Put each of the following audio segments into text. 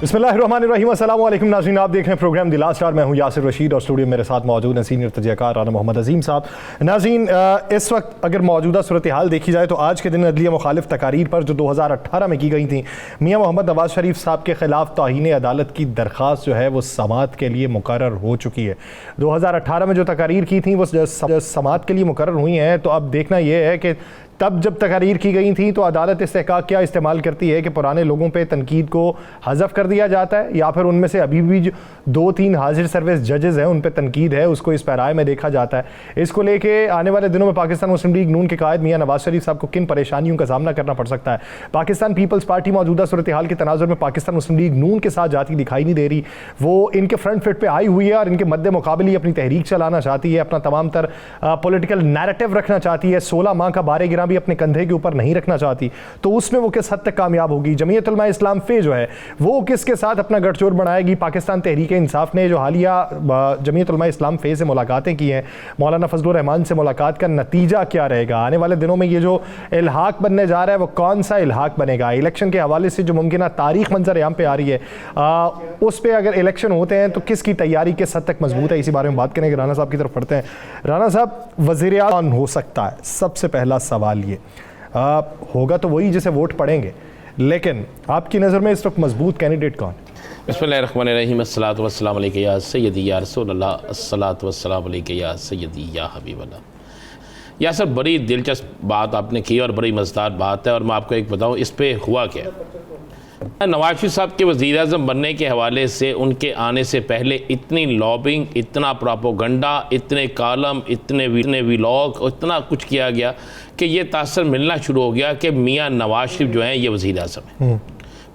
बिस्मिल्लाहिर्रहमानिर्रहीम, अस्सलाम वालेकुम नाज़रीन, आप देख रहे हैं प्रोग्राम द लास्ट आवर। मैं हूं यासिर रशीद और स्टूडियो मेरे साथ मौजूद हैं सीनियर तजज़ियाकार राना मोहम्मद अजीम साहब। नाज़रीन, इस वक्त अगर मौजूदा सूरत हाल देखी जाए तो आज के दिन अदलिया मुखालिफ तकारीर पर जो 2018 में की गई थी, मियाँ मोहम्मद नवाज शरीफ साहब के खिलाफ तौहीन अदालत की दरख्वास्त जो है वो समाअत के लिए मुकर्रर हो चुकी है। 2018 में जो तकारीर की थी वो समाअत के लिए मुकर्रर हुई हैं। तो अब देखना यह है कि तब जब तकारीर की गई थी तो अदालत इस्तेहकाक क्या इस्तेमाल करती है कि पुराने लोगों पे तनकीद को हज़फ कर दिया जाता है, या फिर उनमें से अभी भी जो 2-3 हाजिर सर्विस जजेज़ हैं उन पे तनकीद है, उसको इस पैराए में देखा जाता है। इसको लेके आने वाले दिनों में पाकिस्तान मुस्लिम लीग नून के कायद मियाँ नवाज शरीफ साहब को किन परेशानियों का सामना करना पड़ सकता है। पाकिस्तान पीपल्स पार्टी मौजूदा सूरत हाल के तनाजुर में पाकिस्तान मुस्लिम लीग नून के साथ जाती दिखाई नहीं दे रही। वो इनके फ्रंट फिट पर आई हुई है और इनके मद्दे मुकाबले अपनी तहरीक चलाना चाहती है, अपना तमाम तर पॉलिटिकल नैरेटिव रखना चाहती है, 16 माह का बारे गिरा भी अपने कंधे के ऊपर नहीं रखना चाहती। तो उसमें वो किस हद तक कामयाब होगी। जमीयत उलमा इस्लाम फे जो है वो किसके साथ अपना गठजोड़ बनाएगी। पाकिस्तान तहरीक इंसाफ ने जो हालिया जमीयत उलमा इस्लाम फे से मुलाकातें की हैं, मौलाना फजलुर रहमान से मुलाकात का नतीजा क्या रहेगा। आने वाले दिनों में ये जो इल्हाक बनने जा रहा है वो कौन सा इल्हाक बनेगा। इलेक्शन के हवाले से जो मुमकिन तारीख मंजर आम पे आ रही है, उस पर अगर इलेक्शन होते हैं तो किसकी तैयारी किस हद तक मजबूत है, इसी बारे में बात करेंगे। राना साहब की तरफ पढ़ते हैं। राना साहब, वज़ीर आज़म हो सकता है, सबसे पहला सवाल ये होगा तो वही जिसे वोट पड़ेंगे, लेकिन आपकी नज़र में इस वक्त मजबूत कैंडिडेट कौन है? बिस्मिल्लाहिर्रहमानिर्रहीम, अस्सलातु वस्सलामु अलैका या सय्यदी या रसूलल्लाह, अस्सलातु वस्सलामु अलैका या सय्यदी या हबीबल्लाह। या सर, बड़ी दिलचस्प बात आपने की और बड़ी मज़ेदार बात है, और मैं आपको एक बताऊँ इस पर हुआ क्या। नवाज शरीफ साहब के वज़ीर आज़म बनने के हवाले से उनके आने से पहले इतनी लॉबिंग, इतना प्रोपोगंडा, इतने कालम, इतने व्लॉग, इतना कुछ किया गया कि ये तासर मिलना शुरू हो गया कि मियाँ नवाज शरीफ जो हैं ये वज़ीर आज़म हैं।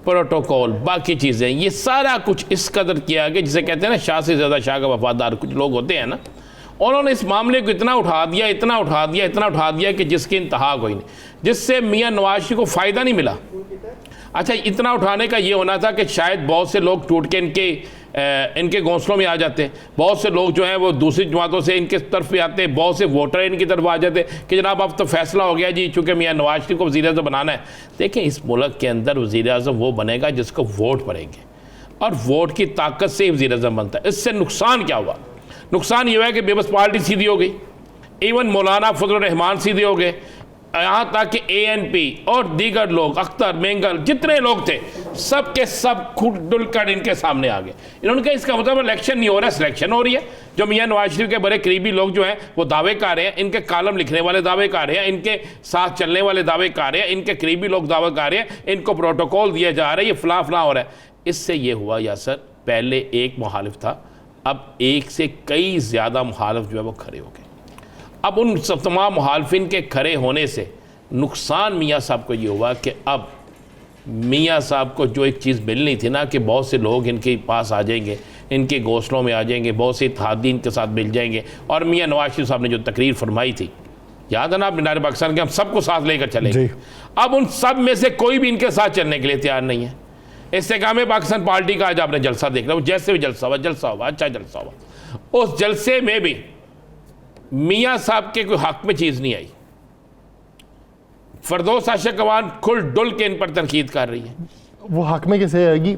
प्रोटोकॉल, बाकी चीज़ें, ये सारा कुछ इस कदर किया गया, जिसे कहते हैं ना शाह से ज़्यादा शाह का वफादार कुछ लोग होते हैं ना। उन्होंने इस मामले को इतना उठा दिया कि जिसकी इंतहा कोई नहीं, जिससे मियाँ नवाज शरीफ को फ़ायदा नहीं मिला। अच्छा, इतना उठाने का ये होना था कि शायद बहुत से लोग टूट के इनके घोंसलों में आ जाते, बहुत से लोग जो हैं वो दूसरी जमातों से इनके तरफ भी आते, बहुत से वोटर इनकी तरफ आ जाते कि जनाब अब तो फैसला हो गया जी, चूँकि मियाँ नवाज शरीफ को वज़ीर आज़म बनाना है। देखें, इस मुल्क के अंदर वज़ीर आज़म वो बनेगा जिसको वोट पड़ेंगे, और वोट की ताकत से ही वज़ीर आज़म बनता है। इससे नुकसान क्या हुआ? नुकसान ये है कि बेबस पार्टी सीधी हो गई, इवन मौलाना फजलुर रहमान सीधे हो गए, यहाँ तक कि ANP और दीगर लोग, अख्तर, मेंगल, जितने लोग थे सब के सब खुद डुलकर इनके सामने आ गए। इन्होंने कहा इसका मतलब इलेक्शन नहीं हो रहा है, सिलेक्शन हो रही है। जो मियाँ नवाज शरीफ के बड़े करीबी लोग जो हैं वो दावे कर रहे हैं, इनके कालम लिखने वाले दावे कर रहे हैं, इनके साथ चलने वाले दावे कर रहे हैं, इनके करीबी लोग दावे कर रहे हैं, इनको प्रोटोकॉल दिया जा रहा है, ये फलां फलां हो रहा है। इससे ये हुआ यासर, पहले एक मुखालिफ था, अब एक से कई ज़्यादा मुखालिफ जो है वो खड़े हो गए। अब उन सब तमाम मुखालफिन के खड़े होने से नुकसान मियाँ साहब को ये हुआ कि अब मियाँ साहब को जो एक चीज़ मिलनी थी ना, कि बहुत से लोग इनके पास आ जाएंगे, इनके घोंसलों में आ जाएंगे, बहुत से इत्तेहादी इनके साथ मिल जाएंगे। और मियाँ नवाज शरीफ साहब ने जो तकरीर फरमाई थी, याद है ना, मीनार पाकिस्तान के, हम सबको साथ लेकर चलेंगे। अब उन सब में से कोई भी इनके साथ चलने के लिए तैयार नहीं है। इस्तेकाम पाकिस्तान पार्टी का आज आपने जलसा देख रहा हो, जैसे भी जलसा हुआ अच्छा जलसा हुआ, उस जलसे में भी मियाँ साहब के कोई हक में चीज़ नहीं आई। फरदौस आशिक अवान खुल डुल के इन पर तनकीद कर रही है। वो हक में कैसे आएगी?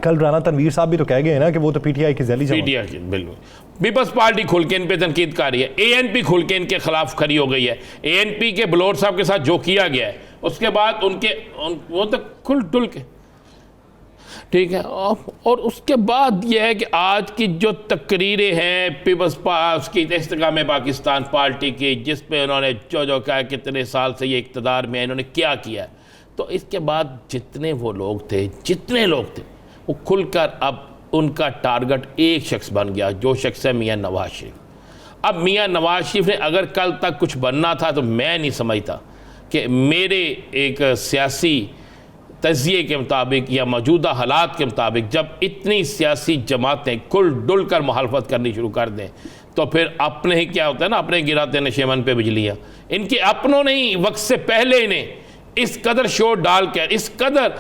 कल राना तनवीर साहब भी तो कह गए ना कि वो तो PTI की जैली जमात, PTI की, बिल्कुल। पीपल्स पार्टी खुल के इन पे तनकीद कर रही है, ANP खुल के इनके खिलाफ खड़ी हो गई है। ANP के बलोर साहब के साथ जो किया गया है, उसके बाद वो तो खुल डुल के, ठीक है। और उसके बाद यह है कि आज की जो तकरीरें हैं पीपल्स की इस्तेकाम पाकिस्तान पार्टी की, जिस पे उन्होंने जो कहा कितने साल से ये इक़्तिदार में इन्होंने क्या किया है, तो इसके बाद जितने लोग थे वो खुलकर अब उनका टारगेट एक शख्स बन गया, जो शख्स है मियाँ नवाज शरीफ। अब मियाँ नवाज शरीफ ने अगर कल तक कुछ बनना था तो मैं नहीं समझता कि मेरे एक सियासी तज़िये के मुताबिक या मौजूदा हालात के मुताबिक जब इतनी सियासी जमातें कुल डुल कर मुखालफत करनी शुरू कर दें तो फिर अपने ही क्या होता है ना, अपने गिराते नशेमन पे बिजलियाँ। इनके अपनों ने ही वक्त से पहले इन्हें इस कदर शोर डाल कर, इस कदर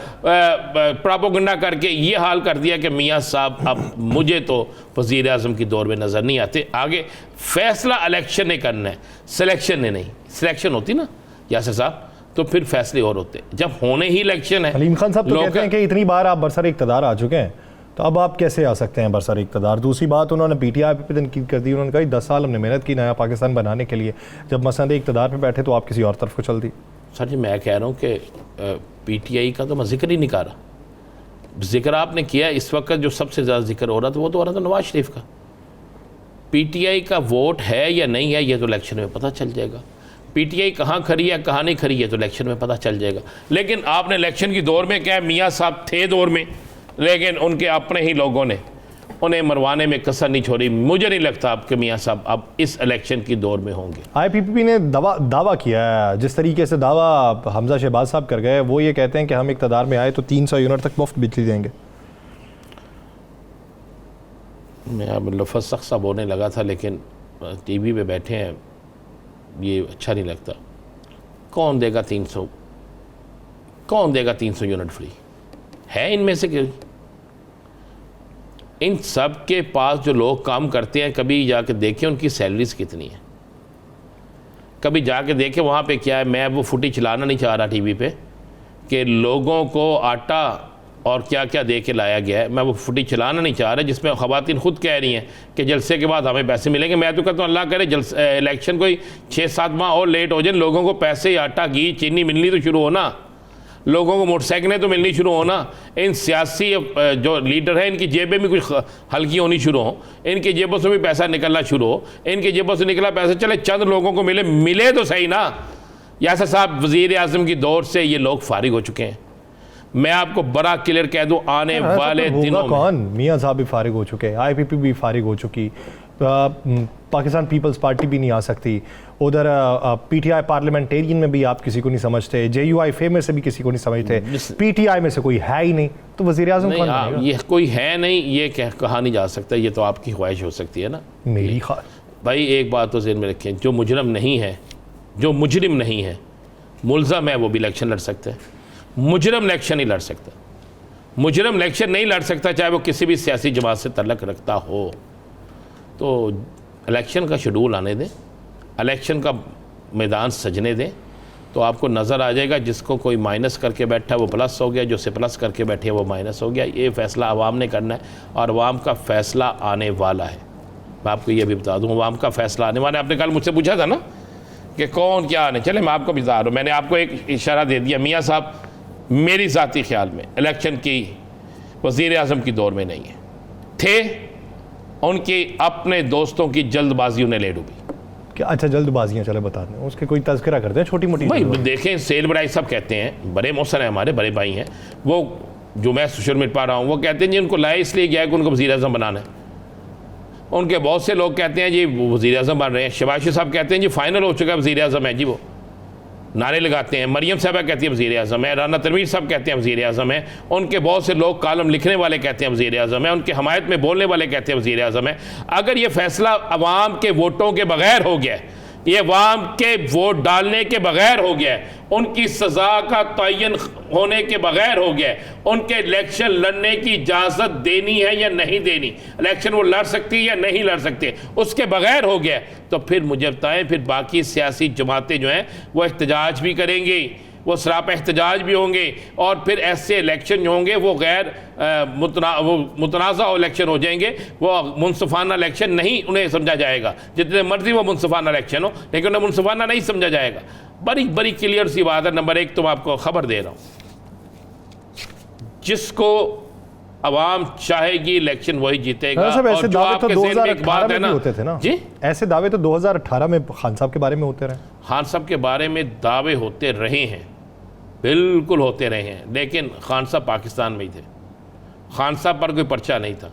प्रोपेगेंडा करके ये हाल कर दिया कि मियाँ साहब अब मुझे तो वज़ीर आज़म की दौर में नज़र नहीं आते। आगे फैसला इलेक्शन ने करना है, सिलेक्शन ने नहीं। सिलेक्शन होती ना यासिर साहब तो फिर फैसले और होते। जब होने ही इलेक्शन है। हलीम खान साहब तो लोग कहते हैं कि इतनी बार आप बरसर इक़्तिदार आ चुके हैं, तो अब आप कैसे आ सकते हैं बरसर इक़्तिदार। दूसरी बात, उन्होंने PTI पे तनकीद कर दी। उन्होंने कहा 10 साल हमने मेहनत की नया पाकिस्तान बनाने के लिए, जब मसंद इक़्तिदार पे बैठे तो आप किसी और तरफ को चल दी। सर जी मैं कह रहा हूँ कि PTI का तो मैं जिक्र ही नहीं कर रहा। जिक्र आपने किया, इस वक्त जो सबसे ज़्यादा जिक्र हो रहा था वो तो हो रहा था नवाज शरीफ का। PTI का वोट है या नहीं है ये तो इलेक्शन में पता चल जाएगा। PTI कहाँ खड़ी है कहाँ नहीं खड़ी है तो इलेक्शन में पता चल जाएगा। लेकिन आपने इलेक्शन की दौर में क्या है, मियाँ साहब थे दौर में, लेकिन उनके अपने ही लोगों ने उन्हें मरवाने में कसर नहीं छोड़ी। मुझे नहीं लगता आपके मियाँ साहब अब इस इलेक्शन की दौर में होंगे। IPPB ने दावा किया है, जिस तरीके से दावा हमजा शहबाज साहब कर गए, वो ये कहते हैं कि हम इक़्तिदार में आए तो 300 यूनिट तक मुफ्त बिजली देंगे। मैं अब लफ्ज़ सख्त सा बोलने लगा था, लेकिन TV पे बैठे हैं, ये अच्छा नहीं लगता। कौन देगा 300, कौन देगा 300 यूनिट फ्री? है इनमें से कोई? इन सब के पास जो लोग काम करते हैं, कभी जाके देखें उनकी सैलरीज कितनी है, कभी जाके देखें वहाँ पे क्या है। मैं वो फुटेज चलाना नहीं चाह रहा TV पे कि लोगों को आटा और क्या क्या दे के लाया गया है। मैं वो फुटेज चलाना नहीं चाह रहा जिसमें ख़वातीन खुद कह रही हैं कि जलसे के बाद हमें पैसे मिलेंगे। मैं तो कहता हूँ अल्लाह करे इलेक्शन कोई 6-7 माह और लेट हो जाए, लोगों को पैसे, आटा, घी, चीनी मिलनी तो शुरू होना, लोगों को मोटरसाइकिलें तो मिलनी शुरू होना। इन सियासी जो लीडर हैं इनकी जेबें भी कुछ हल्की होनी शुरू हो, इनकी जेबों से भी पैसा निकलना शुरू हो। इनकी जेबों से निकला पैसा चले चंद लोगों को मिले तो सही ना। यासर साहब वज़ीर आज़म की दौर से ये लोग फारिग हो चुके हैं। मैं आपको बड़ा क्लियर कह दूं, आने वाले दिनों में कौन, मियाँ साहब भी फारिग हो चुके, IPPB भी फारिग हो चुकी, पाकिस्तान पीपल्स पार्टी भी नहीं आ सकती, उधर PTI पार्लियामेंटेरियन में भी आप किसी को नहीं समझते, JUI फे में से भी किसी को नहीं समझते, PTI में से कोई है ही नहीं, तो वज़ीर आज़म कौन बनेगा? ये कोई है नहीं, ये कहा नहीं जा सकता। ये तो आपकी ख्वाहिश हो सकती है ना। मेरी ख्वाहिश भाई एक बात तो ज़हन में रखें, जो मुजरम नहीं है, जो मुजरिम नहीं है, मुल्ज़म है, वो भी इलेक्शन लड़ सकता है। मुजरम इलेक्शन नहीं लड़ सकता। मुजरम इलेक्शन नहीं लड़ सकता चाहे वो किसी भी सियासी जमात से तल्लक रखता हो। तो इलेक्शन का शेड्यूल आने दें, इलेक्शन का मैदान सजने दें, तो आपको नज़र आ जाएगा जिसको कोई माइनस करके बैठा है वो प्लस हो गया, जो से प्लस करके बैठे हैं वो माइनस हो गया। ये फ़ैसला आवाम ने करना है और आवाम का फ़ैसला आने वाला है। मैं आपको ये भी बता दूँ, आवाम का फ़ैसला आने वाला है। आपने कल मुझसे पूछा था ना कि कौन क्या आने, चले मैं आपको बता रहा हूँ। मैंने आपको एक इशारा दे दिया। मियाँ साहब मेरी ज़ाती ख्याल में इलेक्शन की वज़ीर आज़म की दौर में नहीं है, थे उनके अपने दोस्तों की जल्दबाजी उन्हें ले डूबी। क्या अच्छा जल्दबाजियाँ, चले बता दें उसके कोई तज़किरा करते हैं छोटी मोटी। भाई देखें, सेल बड़ाई सब कहते हैं, बड़े मौसन हैं हमारे, बड़े भाई हैं, वो जो मैं सोशल मीडिया पा रहा हूँ वो कहते हैं जी उनको लाए इसलिए गया कि उनको वज़ीर आज़म बनाना है। उनके बहुत से लोग कहते हैं जी वो वज़ीर आज़म बन रहे हैं। शहबाज शरीफ साहब कहते हैं जी फाइनल हो चुका है वज़ीर आज़म है जी, वो नारे लगाते हैं। मरियम साहबा कहती है वज़ीर आज़म है, राना तनवीर साहब कहते हैं वज़ीर आज़म है, उनके बहुत से लोग कॉलम लिखने वाले कहते हैं वज़ीर आज़म है, उनके हमायत में बोलने वाले कहते हैं वज़ीर आज़म है। अगर ये फैसला अवाम के वोटों के बगैर हो गया, ये अवाम के वोट डालने के बगैर हो गया, उनकी सज़ा का तयन होने के बगैर हो गया, उनके इलेक्शन लड़ने की इजाज़त देनी है या नहीं देनी, इलेक्शन वो लड़ सकती है या नहीं लड़ सकते, उसके बगैर हो गया, तो फिर मुझे बताएं, फिर बाकी सियासी जमातें जो हैं वो एहतजाज भी करेंगी, वो सरापा एहतजाज भी होंगे, और फिर ऐसे इलेक्शन जो होंगे वो गैर मुतनाज़ा इलेक्शन हो जाएंगे। वो मुनसिफाना इलेक्शन नहीं उन्हें समझा जाएगा, जितने मर्जी वो मुनसिफाना इलेक्शन हो, लेकिन उन्हें मुनसिफाना नहीं समझा जाएगा। बड़ी बड़ी क्लियर सी बात है। नंबर एक तो मैं आपको खबर दे रहा हूँ, जिसको अवाम चाहेगी इलेक्शन वही जीतेगा। ऐसे दावे तो 2018 में भी होते थे ना जी, ऐसे दावे तो 2018 में खान साहब के बारे में होते रहे। खान साहब के बारे में दावे होते रहे हैं, बिल्कुल होते रहे हैं, लेकिन खान साहब पाकिस्तान में ही थे। खान साहब पर कोई पर्चा नहीं था,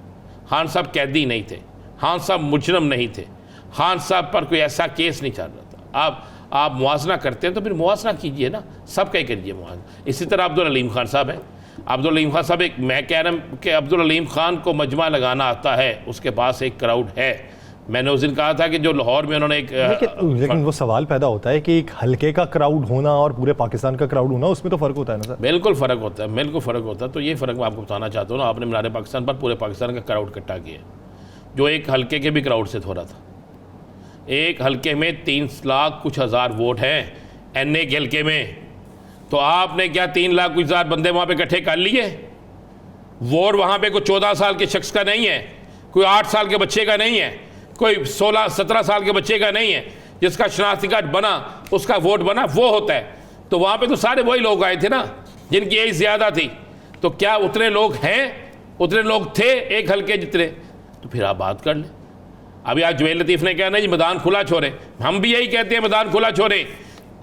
खान साहब कैदी नहीं थे, खान साहब मुजरम नहीं थे, खान साहब पर कोई ऐसा केस नहीं चल रहा था। आप मुआवजा करते हैं तो फिर मुआवजा कीजिए ना, सब कहीं करिए मुआवजा। इसी तरह अब्दुल अलीम खान साहब हैं। अब्दुल अलीम खान साहब एक, मैं कह रहा हूँ कि अब्दुल अलीम खान को मजमा लगाना आता है, उसके पास एक क्राउड है। मैंने उस दिन कहा था कि जो लाहौर में उन्होंने एक लेकिन वो सवाल पैदा होता है कि एक हल्के का क्राउड होना और पूरे पाकिस्तान का क्राउड होना, उसमें तो फ़र्क होता है ना सर। बिल्कुल फ़र्क होता है, बिल्कुल फ़र्क होता है। तो ये फ़र्क मैं आपको बताना चाहता हूँ ना, आपने मीनार पाकिस्तान पर पूरे पाकिस्तान का क्राउड इकट्ठा किया, जो एक हल्के के भी क्राउड से थोड़ा था। एक हल्के में 3 लाख कुछ हज़ार वोट हैं, NA के हल्के में, तो आपने क्या 3 लाख कुछ हज़ार बंदे वहाँ पे इकट्ठे कर लिए? वोट वहाँ पे कोई 14 साल के शख्स का नहीं है, कोई 8 साल के बच्चे का नहीं है, कोई 16-17 साल के बच्चे का नहीं है। जिसका शनाख्ती कार्ड बना उसका वोट बना वो होता है। तो वहाँ पे तो सारे वही लोग आए थे ना जिनकी एज ज़्यादा थी। तो क्या उतने लोग हैं? उतने लोग थे एक हल्के जितने? तो फिर आप बात कर लें। अभी आज जुबैर लतीफ़ ने कहना जी मैदान खुला छोड़े, हम भी यही कहते हैं मैदान खुला छोड़े।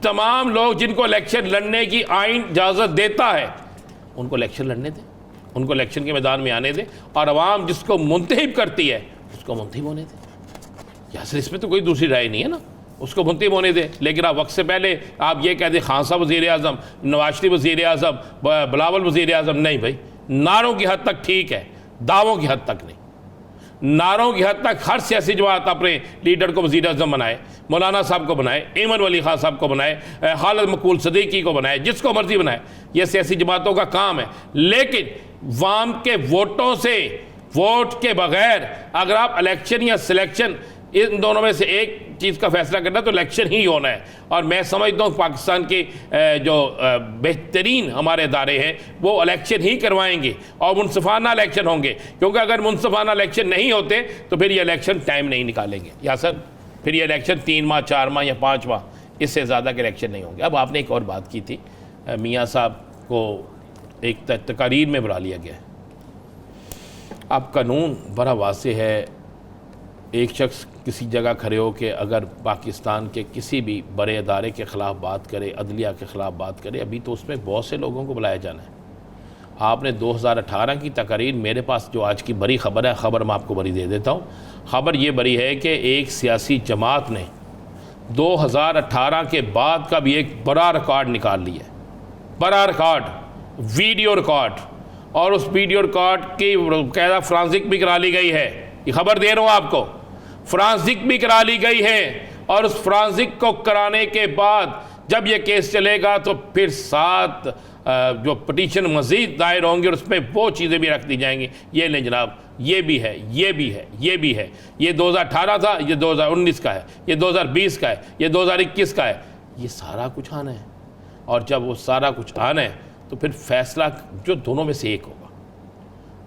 तमाम लोग जिनको इलेक्शन लड़ने की आइन इजाज़त देता है उनको इलेक्शन लड़ने दें, उनको इलेक्शन के मैदान में आने दें, और अवाम जिसको मुंतहिब करती है उसको मुंतहिब होने दें। यासर इसमें तो कोई दूसरी राय नहीं है ना, उसको मुंतहिब होने दें। लेकिन आप वक्त से पहले आप ये कह दें खान साहब वज़ीर आज़म, नवाज शरीफ वज़ीर आज़म, बिलावल वज़ीर आज़म, नहीं भाई, नारों की हद तक ठीक है, दावों की हद तक नहीं। नारों की हद तक हर सियासी जमात अपने लीडर को वज़ीर आज़म बनाए, मौलाना साहब को बनाए, ऐमन वली खान साहब को बनाए, खालिद मकबूल सदीकी को बनाए, जिसको मर्जी बनाए, ये सियासी जमातों का काम है। लेकिन वाम के वोटों से, वोट के बगैर अगर आप इलेक्शन या सिलेक्शन, इन दोनों में से एक चीज़ का फैसला करना तो इलेक्शन ही होना है। और मैं समझता हूँ पाकिस्तान के जो बेहतरीन हमारे इदारे हैं वो इलेक्शन ही करवाएंगे और मुनसिफाना इलेक्शन होंगे, क्योंकि अगर मुनसिफाना इलेक्शन नहीं होते तो फिर ये इलेक्शन टाइम नहीं निकालेंगे। या सर फिर ये इलेक्शन 3 माह, 4 माह या 5 माह, इससे ज़्यादा के इलेक्शन नहीं होंगे। अब आपने एक और बात की थी, मियाँ साहब को एक तकारीर में बुला लिया गया है। अब कानून बड़ा वाज़ेह है, एक शख्स किसी जगह खड़े हो के अगर पाकिस्तान के किसी भी बड़े अदारे के ख़िलाफ़ बात करे, अदलिया के ख़िलाफ़ बात करे, अभी तो उसमें बहुत से लोगों को बुलाया जाना है। आपने 2018 की तकारीर, मेरे पास जो आज की बड़ी ख़बर है, ख़बर मैं आपको बड़ी दे देता हूँ। ख़बर ये बड़ी है कि एक सियासी जमात ने 2018 के बाद का भी एक बड़ा रिकॉर्ड निकाल लिया है, बड़ा रिकॉर्ड, वीडियो रिकॉर्ड, और उस वीडियो रिकॉर्ड की कायदा फ्रांसिक भी करा ली गई है। ये ख़बर दे रहा हूँ आपको, फ्रांसिक भी करा ली गई है। और उस फ्रांसिक को कराने के बाद जब ये केस चलेगा तो फिर 7 जो पटिशन मज़ीद दायर होंगे और उसमें वो चीज़ें भी रख दी जाएंगी। ये लें जनाब, ये भी है, ये भी है, ये भी है। ये 2018 था, ये 2019 का है, ये 2020 का है, ये 2021 का है। ये सारा कुछ आना है, और जब वो सारा कुछ आना है तो फिर फैसला जो दोनों में से एक होगा।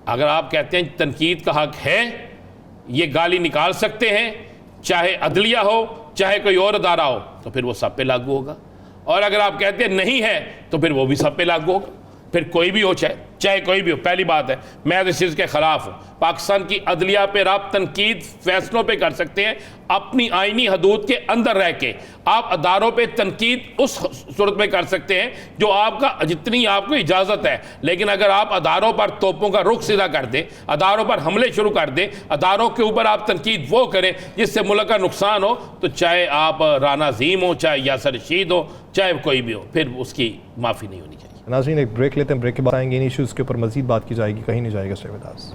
अगर आप कहते हैं तनकीद का हक है, ये गाली निकाल सकते हैं, चाहे अदलिया हो चाहे कोई और अदारा हो, तो फिर वो सब पे लागू होगा। और अगर आप कहते हैं नहीं है तो फिर वो भी सब पे लागू होगा। फिर कोई भी हो, चाहे कोई भी हो। पहली बात है, मैं इस चीज़ के ख़िलाफ़ हूँ। पाकिस्तान की अदलिया पे आप तनकीद फैसलों पे कर सकते हैं अपनी आइनी हदूद के अंदर रह के। आप अदारों पे तनकीद उस सूरत में कर सकते हैं जो आपका, जितनी आपको इजाज़त है। लेकिन अगर आप अदारों पर तोपों का रुख सीधा कर दें, अदारों पर हमले शुरू कर दें, अदारों के ऊपर आप तनकीद वो करें जिससे मुल्क का नुकसान हो, तो चाहे आप राना अज़ीम हो, चाहे यासर रशीद हो, चाहे कोई भी हो, फिर उसकी माफ़ी नहीं होनी चाहिए। नाज़रीन एक ब्रेक लेते हैं, ब्रेक के बाद आएंगे, इन इश्यूज़ के ऊपर मज़ीद बात की जाएगी, कहीं नहीं जाएगा। Stay with us.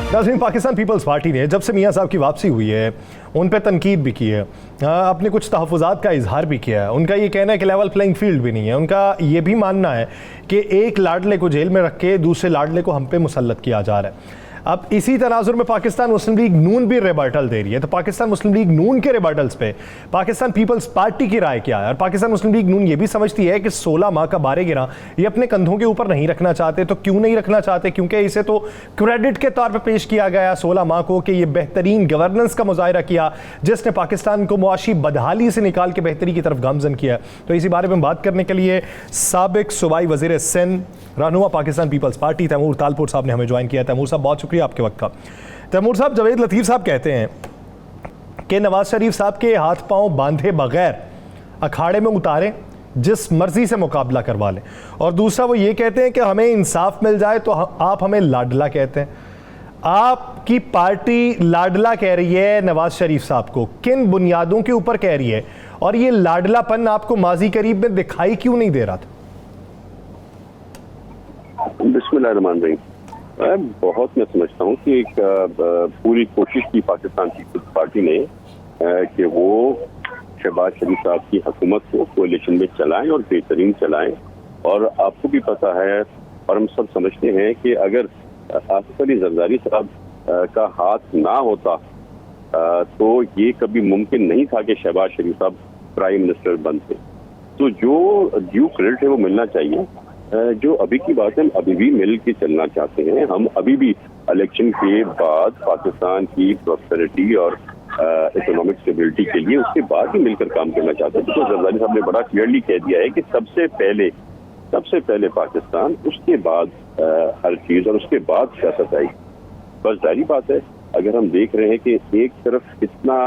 नाज़रीन, पाकिस्तान पीपल्स पार्टी ने जब से मियाँ साहब की वापसी हुई है उन पर तनकीद भी की है, अपने कुछ तहफ़्फ़ुज़ात का इजहार भी किया है। उनका ये कहना है कि लेवल प्लेइंग फील्ड भी नहीं है। उनका ये भी मानना है कि एक लाडले को जेल में रख के दूसरे लाडले को हम पे मुसल्लत किया जा रहा है। अब इसी तनाजुर में पाकिस्तान मुस्लिम लीग नून भी रिबर्टल दे रही है। तो पाकिस्तान मुस्लिम लीग नून के रिबर्टल्स पे पाकिस्तान पीपल्स पार्टी की राय क्या है? और पाकिस्तान मुस्लिम लीग नून ये भी समझती है कि 16 माह का बारे गिरा ये अपने कंधों के ऊपर नहीं रखना चाहते। तो क्यों नहीं रखना चाहते? क्योंकि इसे तो क्रेडिट के तौर पर पेश किया गया 16 माह को कि ये बेहतरीन गवर्नेंस का मुजाहिरा किया जिसने पाकिस्तान को मुआशी बदहाली से निकाल के बेहतरी की तरफ गामजन किया। तो इसी बारे में बात करने के लिए साबिक सूबाई वज़ीर सिंध, रहनुमा पाकिस्तान पीपल्स पार्टी तैमूर तालपुर साहब ने हमें ज्वाइन किया। तैमूर साहब बहुत शुक्रिया आपके वक्त का। तैमूर साहब, जावेद लतीफ़ साहब कहते हैं कि नवाज शरीफ साहब के हाथ पांव बांधे बगैर अखाड़े में उतारें, जिस मर्जी से मुकाबला करवा लें। और दूसरा वो ये कहते हैं कि हमें इंसाफ मिल जाए तो आप हमें लाडला कहते हैं। आपकी पार्टी लाडला कह रही है नवाज शरीफ साहब को, किन बुनियादों के ऊपर कह रही है? और ये लाडलापन आपको माजी करीब में दिखाई क्यों नहीं दे रहा था? बिस्मिल्लाहिर्रहमानिर्रहीम। बहुत मैं समझता हूँ कि एक पूरी कोशिश की पाकिस्तान पीपल्स पार्टी ने कि वो शहबाज शरीफ साहब की हुकूमत को कोalition में चलाएं और बेहतरीन चलाएं। और आपको भी पता है और हम सब समझते हैं कि अगर आसिफ अली जरदारी साहब का हाथ ना होता तो ये कभी मुमकिन नहीं था कि शहबाज शरीफ साहब प्राइम मिनिस्टर बनते। तो जो ड्यू क्रेडिट है वो मिलना चाहिए। जो अभी की बात है, हम अभी भी मिल के चलना चाहते हैं। हम अभी भी इलेक्शन के बाद पाकिस्तान की प्रॉस्पेरिटी और इकोनॉमिक स्टेबिलिटी के लिए उसके बाद ही मिलकर काम करना चाहते हैं। तो जरदारी साहब ने बड़ा क्लियरली कह दिया है कि सबसे पहले पाकिस्तान, उसके बाद हर चीज और उसके बाद सियासत आई। बस जारी बात है, अगर हम देख रहे हैं कि एक तरफ कितना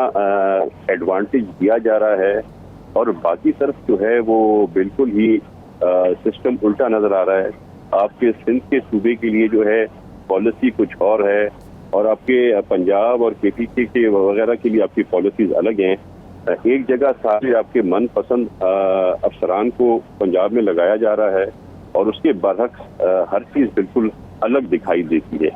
एडवांटेज दिया जा रहा है और बाकी तरफ जो है वो बिल्कुल ही सिस्टम उल्टा नजर आ रहा है। आपके सिंध के सूबे के लिए जो है पॉलिसी कुछ और है और आपके पंजाब और KPK के वगैरह के लिए आपकी पॉलिसीज अलग हैं। एक जगह सारे आपके मनपसंद अफसरान को पंजाब में लगाया जा रहा है और उसके बरअक्स हर चीज बिल्कुल अलग दिखाई देती है।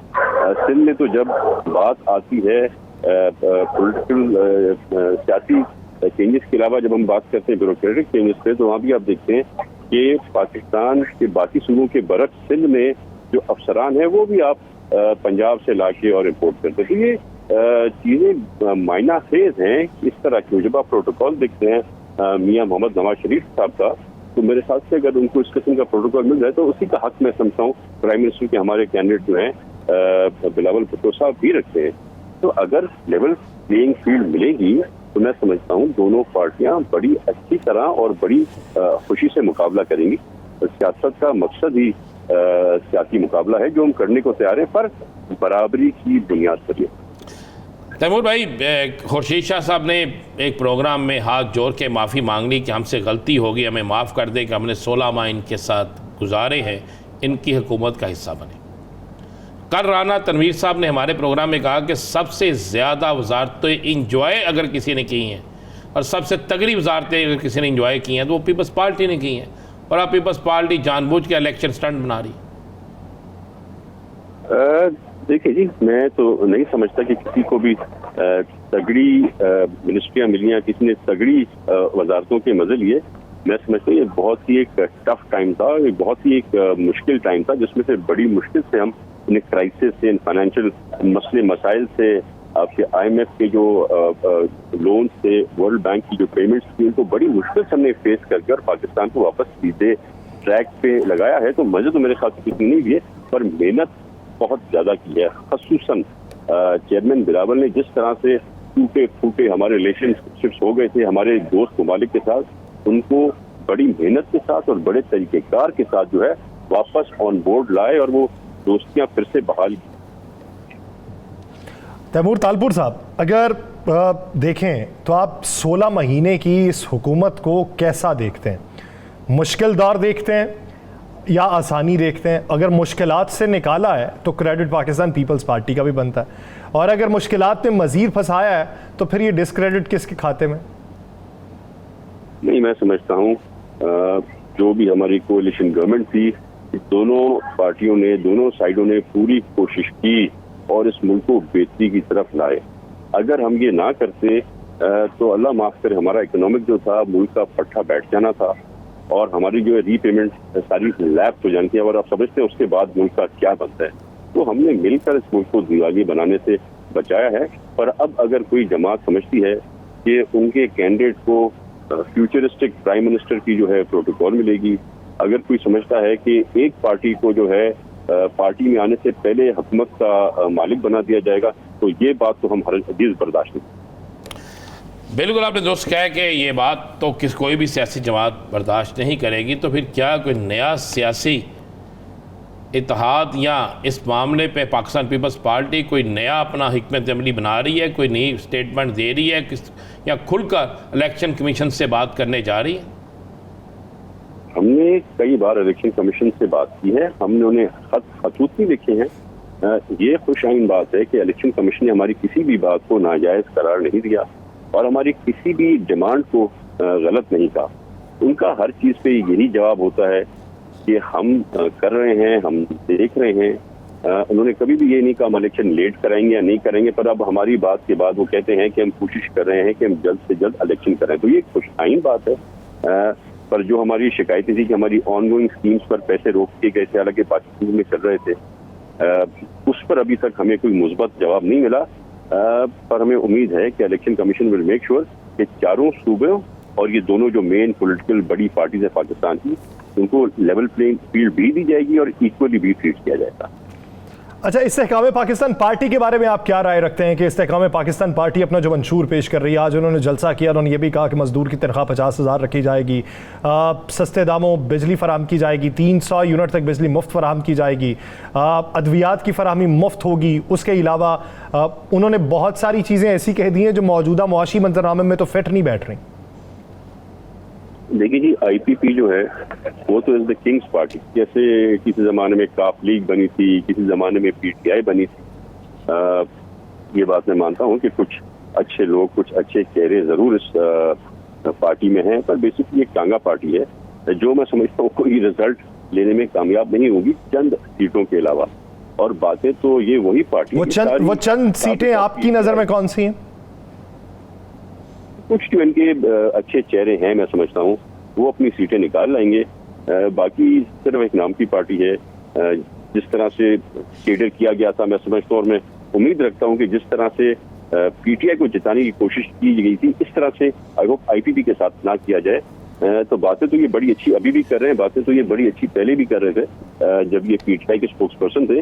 सिंध में तो जब बात आती है पॉलिटिकल सियासी चेंजेस के अलावा जब हम बात करते हैं ब्यूरोक्रेटिक चेंजेस पे, तो वहाँ भी आप देखते हैं कि पाकिस्तान के बाकी सूबों के बरअक्स सिंध में जो अफसरान है वो भी आप पंजाब से लाके और इम्पोर्ट करते हैं। तो ये चीजें मायना खेज हैं इस तरह की। जब आप प्रोटोकॉल देखते हैं मियां मोहम्मद नवाज शरीफ साहब का, तो मेरे साथ से अगर उनको इस किस्म का प्रोटोकॉल मिल जाए तो उसी का हक मैं समझता हूँ प्राइम मिनिस्टर के हमारे कैंडिडेट जो हैं बिलावल भुट्टो साहब भी रखते हैं। तो अगर लेवल प्लेइंग फील्ड मिलेगी तो मैं समझता हूँ दोनों पार्टियां बड़ी अच्छी तरह और बड़ी खुशी से मुकाबला करेंगी। तो सियासत का मकसद ही सियासी मुकाबला है जो हम करने को तैयार हैं, पर बराबरी की बुनियाद पर ही। तैमूर भाई, खुर्शीद शाह साहब ने एक प्रोग्राम में हाथ जोड़ के माफ़ी मांग ली कि हमसे गलती होगी, हमें माफ़ कर दे कि हमने 16 माह इनके साथ गुजारे हैं, इनकी हुकूमत का हिस्सा बने। कल राना तनवीर साहब ने हमारे प्रोग्राम में कहा कि सबसे ज़्यादा वजारतें इंजॉय अगर किसी ने की हैं और सबसे तगड़ी वजारतें अगर किसी ने इंजॉय की हैं तो वो पीपल्स पार्टी ने की हैं, और अब पीपल्स पार्टी जानबूझ के इलेक्शन स्टंट बना रही है। देखिए जी, मैं तो नहीं समझता कि किसी को भी तगड़ी मिनिस्ट्रियां मिली हैं, किसी ने तगड़ी वजारतों के मजे लिए। मैं समझता हूँ ये बहुत ही एक टफ टाइम था, ये बहुत ही एक मुश्किल टाइम था जिसमें से बड़ी मुश्किल से हम इन क्राइसिस से, इन फाइनेंशियल मसले मसाइल से, आपके IMF के जो लोन से, वर्ल्ड बैंक की जो पेमेंट्स थी, उनको बड़ी मुश्किल से हमने फेस करके और पाकिस्तान को वापस सीधे ट्रैक पे लगाया है। तो मजे तो मेरे ख्याल से किसी नहीं लिए, पर मेहनत बहुत ज्यादा की है। खसूसन चेयरमैन बिलावल ने जिस तरह से टूटे फूटे हमारे रिलेशनशिप्स हो गए थे हमारे दोस्त ममालिक के साथ, उनको बड़ी मेहनत के साथ और बड़े तरीकेकार के साथ जो है वापस ऑन बोर्ड लाए और वो दोस्तियां फिर से बहाल की। तैमूर तालपुर साहब, अगर देखें तो आप 16 महीने की इस हुकूमत को कैसा देखते हैं? मुश्किल दौर देखते हैं या आसानी देखते हैं? अगर मुश्किलात से निकाला है तो क्रेडिट पाकिस्तान पीपल्स पार्टी का भी बनता है, और अगर मुश्किलात में मजीद फंसाया है तो फिर ये डिस्क्रेडिट किसके खाते में? नहीं, मैं समझता हूँ जो भी हमारी कोalition गवर्नमेंट थी, दोनों पार्टियों ने, दोनों साइडों ने पूरी कोशिश की और इस मुल्क को बेहतरी की तरफ लाए। अगर हम ये ना करते तो अल्लाह माफ करे हमारा इकोनॉमिक जो था मुल्क का पट्टा बैठ जाना था और हमारी जो है रीपेमेंट सारी लैप्स हो जानी थी। और आप समझते हैं उसके बाद मुल्क का क्या बनता है। तो हमने मिलकर इस मुल्क को दिवाली बनाने से बचाया है। पर अब अगर कोई जमात समझती है कि उनके कैंडिडेट को फ्यूचरिस्टिक प्राइम मिनिस्टर की जो है प्रोटोकॉल मिलेगी, अगर कोई समझता है कि एक पार्टी को जो है पार्टी में आने से पहले हुकूमत का मालिक बना दिया जाएगा, तो ये बात तो हम हरगिज़ बर्दाश्त नहीं। बिल्कुल आपने दोस्त कहा कि ये बात तो कोई भी सियासी जमात बर्दाश्त नहीं करेगी। तो फिर क्या कोई नया सियासी इत्तेहाद या इस मामले पे पाकिस्तान पीपल्स पार्टी कोई नया अपना हिकमत अमली बना रही है, कोई नई स्टेटमेंट दे रही है या खुलकर इलेक्शन कमीशन से बात करने जा रही है? हमने कई बार इलेक्शन कमीशन से बात की है, हमने उन्हें खतूत भी लिखे हैं। ये खुशाइन बात है कि इलेक्शन कमीशन ने हमारी किसी भी बात को नाजायज करार नहीं दिया और हमारी किसी भी डिमांड को गलत नहीं कहा। उनका हर चीज पे यही जवाब होता है कि हम कर रहे हैं, हम देख रहे हैं। उन्होंने कभी भी ये नहीं कहा हम इलेक्शन लेट कराएंगे या नहीं करेंगे, पर अब हमारी बात के बाद वो कहते हैं कि हम कोशिश कर रहे हैं कि हम जल्द से जल्द इलेक्शन करें। तो ये खुशाइन बात है। पर जो हमारी शिकायतें थी कि हमारी ऑनगोइंग स्कीम्स पर पैसे रोक दिए गए थे, हालांकि पाकिस्तान में चल रहे थे, उस पर अभी तक हमें कोई मुस्बत जवाब नहीं मिला। पर हमें उम्मीद है कि election commission will make sure कि चारों सूबों और ये दोनों जो मेन पॉलिटिकल बड़ी पार्टीज है पाकिस्तान की, उनको लेवल प्लेइंग फील्ड भी दी जाएगी और इक्वली भी ट्रीट किया जाएगा। अच्छा, इस्तेहकाम पाकिस्तान पार्टी के बारे में आप क्या राय रखते हैं कि इस्तेहकाम पाकिस्तान पार्टी अपना जो मंशूर पेश कर रही है, आज उन्होंने जलसा किया, उन्होंने ये भी कहा कि मजदूर की तनख्वाह 50,000 रखी जाएगी, सस्ते दामों बिजली फराहम की जाएगी, 300 यूनिट तक बिजली मुफ्त फराहम की जाएगी, अद्वियात की फराहमी मुफ्त होगी। उसके अलावा उन्होंने बहुत सारी चीज़ें ऐसी कह दी हैं जो मौजूदा मुआशी मंजरनामे में तो फिट नहीं बैठ रही। देखिए जी, IPP जो है वो तो इज द किंग्स पार्टी। जैसे किसी ज़माने में काफ लीग बनी थी, किसी ज़माने में PTI बनी थी। ये बात मैं मानता हूँ कि कुछ अच्छे लोग, कुछ अच्छे चेहरे ज़रूर इस पार्टी में हैं, पर बेसिकली एक टांगा पार्टी है जो मैं समझता हूँ कोई रिजल्ट लेने में कामयाब नहीं होगी चंद सीटों के अलावा। और बातें तो ये वही पार्टी, वो चंद सीटें आपकी नज़र में कौन सी हैं? कुछ जो इनके अच्छे चेहरे हैं, मैं समझता हूँ वो अपनी सीटें निकाल लाएंगे। बाकी सिर्फ एक नाम की पार्टी है। जिस तरह से केडर किया गया था, मैं समझता हूँ और मैं उम्मीद रखता हूँ कि जिस तरह से PTI को जिताने की कोशिश की गई थी, इस तरह से आई होप IPP के साथ ना किया जाए। तो बातें तो ये बड़ी अच्छी अभी भी कर रहे हैं, बातें तो ये बड़ी अच्छी पहले भी कर रहे थे जब ये PTI के स्पोक्स पर्सन थे।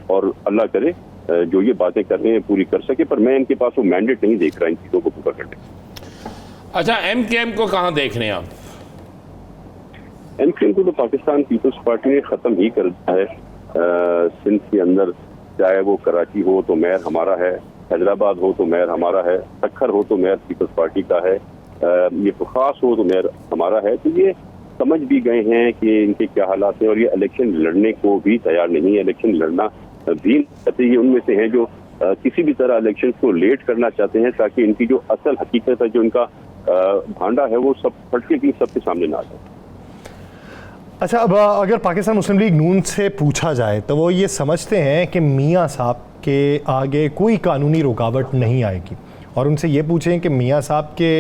और अल्लाह करे जो ये बातें कर रहे हैं पूरी कर सके, पर मैं इनके पास वो मैंडेट नहीं देख रहा इन चीज़ों को पूरा करने। अच्छा, MKM को कहाँ देख रहे हैं आप? MKM को तो पाकिस्तान पीपल्स पार्टी ने ख़त्म ही कर दिया है। सिंध के अंदर चाहे वो कराची हो तो मेयर हमारा है, हैदराबाद हो तो मेयर हमारा है, सक्खर हो तो मेयर पीपल्स पार्टी का है, ये खास हो तो मेयर हमारा है। तो ये समझ भी गए हैं कि इनके क्या हालात हैं और ये इलेक्शन लड़ने को भी तैयार नहीं है। इलेक्शन लड़ना भी कहते ये उनमें से हैं जो किसी भी तरह इलेक्शन को लेट करना चाहते हैं ताकि इनकी जो असल हकीकत है, जो इनका भांडा है, वो सब फटके की सबके सामने ना आ जाए। अच्छा, अब अगर पाकिस्तान मुस्लिम लीग नून से पूछा जाए तो वो ये समझते हैं कि मियाँ साहब के आगे कोई कानूनी रुकावट नहीं आएगी, और उनसे ये पूछें कि मियाँ साहब के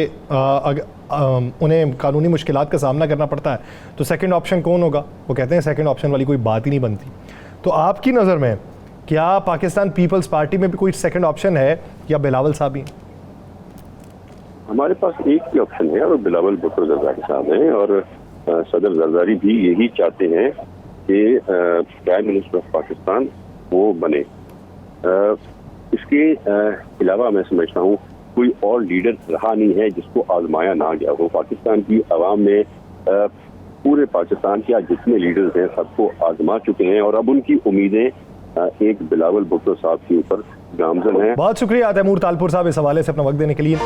उन्हें कानूनी मुश्किलात का सामना करना पड़ता है तो सेकंड ऑप्शन कौन होगा? वो कहते हैं सेकंड ऑप्शन वाली कोई बात ही नहीं बनती। तो आपकी नज़र में क्या पाकिस्तान पीपल्स पार्टी में भी कोई सेकंड ऑप्शन है या बिलावल साहब ही? हमारे पास एक ही ऑप्शन है और बिलावल भुट्टो जरदारी साहब हैं, और सदर जरदारी भी यही चाहते हैं कि प्राइम मिनिस्टर ऑफ पाकिस्तान वो बने। इसके अलावा मैं समझता हूँ कोई और लीडर रहा नहीं है जिसको आजमाया ना गया हो। पाकिस्तान की आवाम ने पूरे पाकिस्तान के आज जितने लीडर्स हैं सबको आजमा चुके हैं और अब उनकी उम्मीदें एक बिलावल भुट्टो साहब के ऊपर गामजन हैं। बहुत शुक्रिया तैमूर तालपुर साहब इस हवाले से अपना वक्त देने के लिए।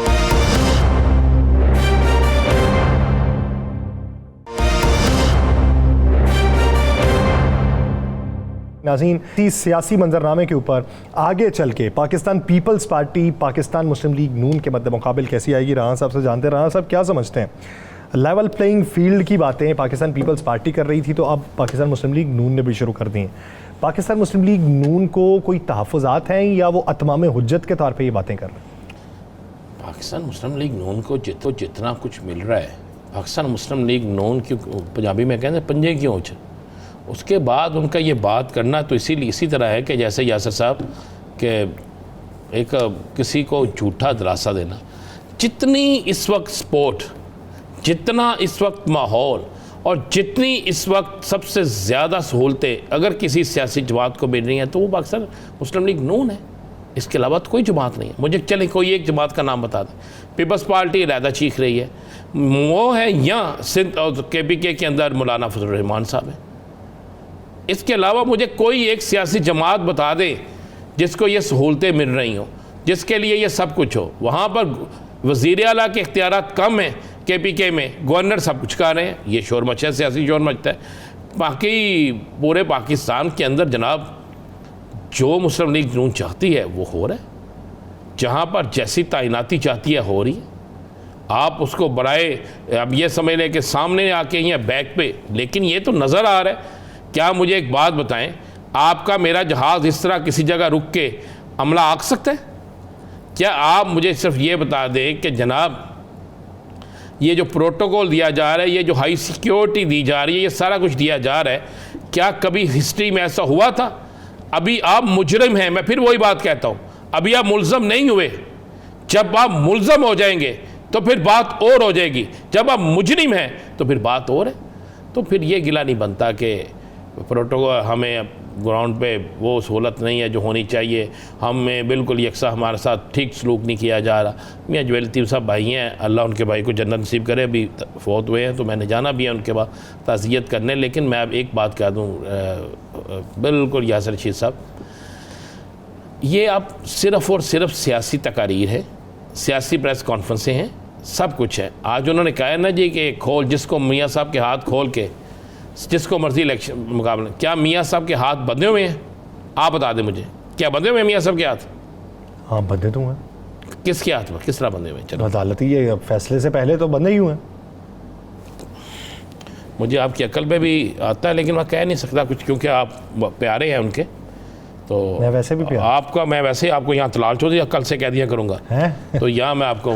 नाज़रीन, इस सियासी मंजरनामे के ऊपर आगे चल के पाकिस्तान पीपल्स पार्टी पाकिस्तान मुस्लिम लीग नून के मद्दे मुकाबिल कैसी आएगी, राना साहब से जानते हैं। राना साहब क्या समझते हैं? लेवल प्लेइंग फील्ड की बातें पाकिस्तान पीपल्स पार्टी कर रही थी तो अब पाकिस्तान मुस्लिम लीग नून ने भी शुरू कर दी हैं। पाकिस्तान मुस्लिम लीग नून को कोई तहफ़्फ़ुज़ात हैं या वो अतमाम हुज्जत के तौर पर ये बातें कर रहे हैं? पाकिस्तान मुस्लिम लीग नून को जितना कुछ मिल रहा है, पाकिस्तान मुस्लिम लीग नून क्यों, पंजाबी में कहते हैं पंजे क्यों उछ, उसके बाद उनका ये बात करना तो इसी तरह है कि जैसे यासर साहब के एक किसी को झूठा दिलासा देना। जितनी इस वक्त स्पोर्ट, जितना इस वक्त माहौल और जितनी इस वक्त सबसे ज़्यादा सहूलतें अगर किसी सियासी जमात को मिल रही हैं तो वो पाकिस्तान मुस्लिम लीग नून है। इसके अलावा तो कोई जमात नहीं है। मुझे चले कोई एक जमात का नाम बता दें। पीपल्स पार्टी अलहदा चीख रही है, वो है या सिंध और KPK के अंदर मौलाना फजल रहमान साहब है। इसके अलावा मुझे कोई एक सियासी जमात बता दे जिसको ये सहूलतें मिल रही हों, जिसके लिए ये सब कुछ हो। वहाँ पर वज़ीर आला के इख्तियारात कम हैं, KPK में गवर्नर सब कुछ कर रहे हैं, ये शोर मचा है, सियासी शोर मचता है। बाकी पूरे पाकिस्तान के अंदर जनाब जो मुस्लिम लीग नून चाहती है वो हो रहा है, जहाँ पर जैसी तैनाती चाहती है हो रही है। आप उसको बराए अब ये समझ लें कि सामने आके या बैक पे, लेकिन ये तो नज़र आ रहा है। क्या मुझे एक बात बताएं, आपका मेरा जहाज़ इस तरह किसी जगह रुक के अमला आग सकता है? क्या आप मुझे सिर्फ ये बता दें कि जनाब ये जो प्रोटोकॉल दिया जा रहा है, ये जो हाई सिक्योरिटी दी जा रही है, ये सारा कुछ दिया जा रहा है, क्या कभी हिस्ट्री में ऐसा हुआ था? अभी आप मुजरिम हैं, मैं फिर वही बात कहता हूँ, अभी आप मुल्ज़म नहीं हुए। जब आप मुल्ज़म हो जाएंगे तो फिर बात और हो जाएगी, जब आप मुजरिम हैं तो फिर बात और है। तो फिर ये गिला नहीं बनता कि प्रोटोकॉल हमें ग्राउंड पे वो सहूलत नहीं है जो होनी चाहिए, हमें बिल्कुल यकसा हमारे साथ ठीक सलूक नहीं किया जा रहा। मियाँ जुवेल लतीफ़ साहब भाई हैं, अल्लाह उनके भाई को जन्नत नसीब करे, अभी फौत हुए हैं तो मैंने जाना भी है उनके बाद ताज़ियत करने। लेकिन मैं अब एक बात कह दूँ बिल्कुल यासिर रशीद साहब, ये अब सिर्फ़ और सिर्फ सियासी तकारीर है, सियासी प्रेस कॉन्फ्रेंसें हैं, सब कुछ है। आज उन्होंने कहा है ना जी कि खोल, जिसको मियाँ साहब के हाथ खोल के जिसको मर्जी इलेक्शन मुकाबला, क्या मियाँ साहब के हाथ बंधे हुए हैं? आप बता दें मुझे, क्या बंधे हुए हैं मियाँ साहब के हाथ? हाँ बंधे तो हैं। किसके हाथ में, किस तरह बंधे हुए हैं? चलो अदालती ये फैसले से पहले तो बंधे ही हुए हैं। मुझे आपकी अकल पे भी आता है, लेकिन मैं कह नहीं सकता कुछ, क्योंकि आप प्यारे हैं उनके। तो मैं वैसे भी प्यार आपका, मैं वैसे ही आपको यहाँ तलाल चौधरी कल से कह दिया करूँगा हैं। तो यहाँ मैं आपको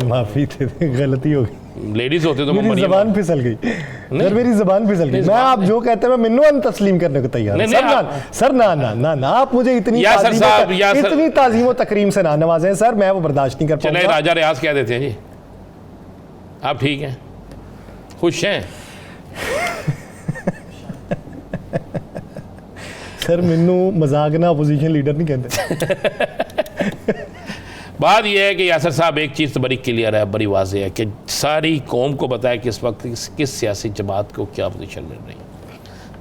माफ़ी थे, गलती हो गई, लेडीज़ होते तो मेरी ज़बान फिसल गई सर, मेरी ज़बान फिसल गई। मैं आप जो कहते हैं मैं मिन्नू तस्लीम करने को तैयार हूं सर। ना ना ना ना, आप मुझे इतनी ताज़ीम व तकरीम से ना नवाजें सर, मैं वो बर्दाश्त नहीं कर पाऊंगा। चले राजा रियाज कह देते हैं जी, आप ठीक हैं, खुश हैं? सर मिन्नू मजाक ना अपोजिशन लीडर नहीं कहते। बात यह है कि यासर साहब एक चीज़ तो बड़ी क्लियर है, बड़ी वाज़ेह है कि सारी कौम को पता है कि इस वक्त किस सियासी जमात को क्या पोजीशन मिल रही है।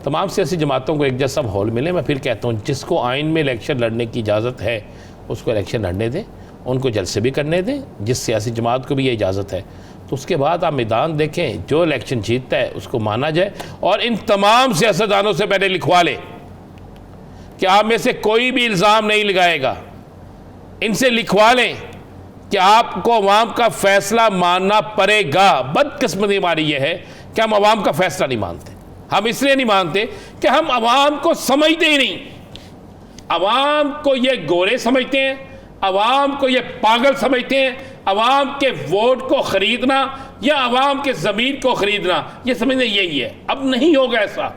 तमाम सियासी जमातों को एक जैसा माहौल मिले। मैं फिर कहता हूँ, जिसको आइन में इलेक्शन लड़ने की इजाज़त है उसको इलेक्शन लड़ने दें, उनको जलसे भी करने दें, जिस सियासी जमात को भी ये इजाज़त है। तो उसके बाद आप मैदान देखें, जो इलेक्शन जीतता है उसको माना जाए। और इन तमाम सियासतदानों से पहले लिखवा लें कि आप में से कोई भी इल्ज़ाम नहीं लगाएगा, इनसे लिखवा लें कि आपको अवाम का फैसला मानना पड़ेगा। बदकिस्मती हमारी यह है कि हम अवाम का फैसला नहीं मानते। हम इसलिए नहीं मानते कि हम अवाम को समझते ही नहीं। अवाम को ये गोरे समझते हैं, अवाम को ये पागल समझते हैं। अवाम के वोट को खरीदना या अवाम के ज़मीर को खरीदना, ये समझने यही है। अब नहीं होगा ऐसा।